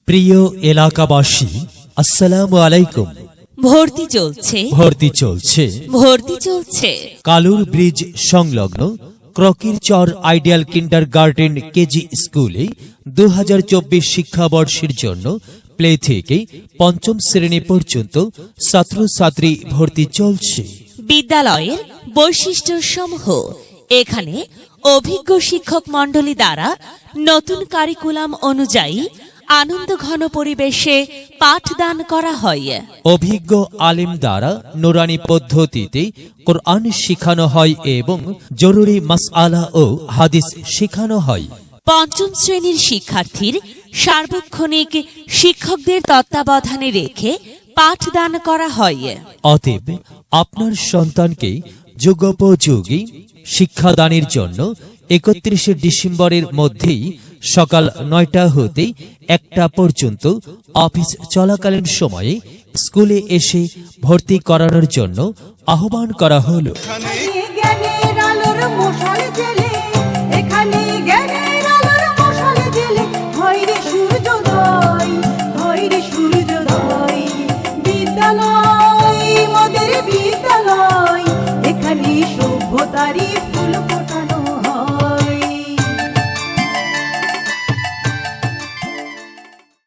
প্রিয় এলাকাবাসী, আসসালামু আলাইকুম। ভর্তি চলছে কালুর ব্রিজ সংলগ্ন ক্রকিরচর আইডিয়াল কিন্ডারগার্টেন কেজি স্কুলে 2024 শিক্ষাবর্ষের জন্য প্লে থেকে পঞ্চম শ্রেণী পর্যন্ত ছাত্রছাত্রী ভর্তি চলছে। বিদ্যালয়ের বৈশিষ্ট্য সমূহ: এখানে অভিজ্ঞ শিক্ষক মণ্ডলী দ্বারা নতুন কারিকুলাম অনুযায়ী আনন্দ ঘন পরিবেশে পাঠদান করা হয়। অভিজ্ঞ আলেম দ্বারা নুরানি পদ্ধতিতে কোরআন শেখানো হয় এবং জরুরি মাসআলা ও হাদিস শেখানো হয়। পঞ্চম শ্রেণীর শিক্ষার্থীর সার্বক্ষণিক শিক্ষকদের তত্ত্বাবধানে রেখে পাঠদান করা হয়। অতএব আপনার সন্তানকে যুগোপযোগী শিক্ষাদানের জন্য 31 ডিসেম্বরের মধ্যেই সকাল 9টা হতে 1টা পর্যন্ত অফিস চলাকালীন সময়ে স্কুলে এসে ভর্তি করানোর জন্য আহ্বান করা হলো। বিদ্যালয়, মোদের বিদ্যালয়, এখানে সভ্যতারই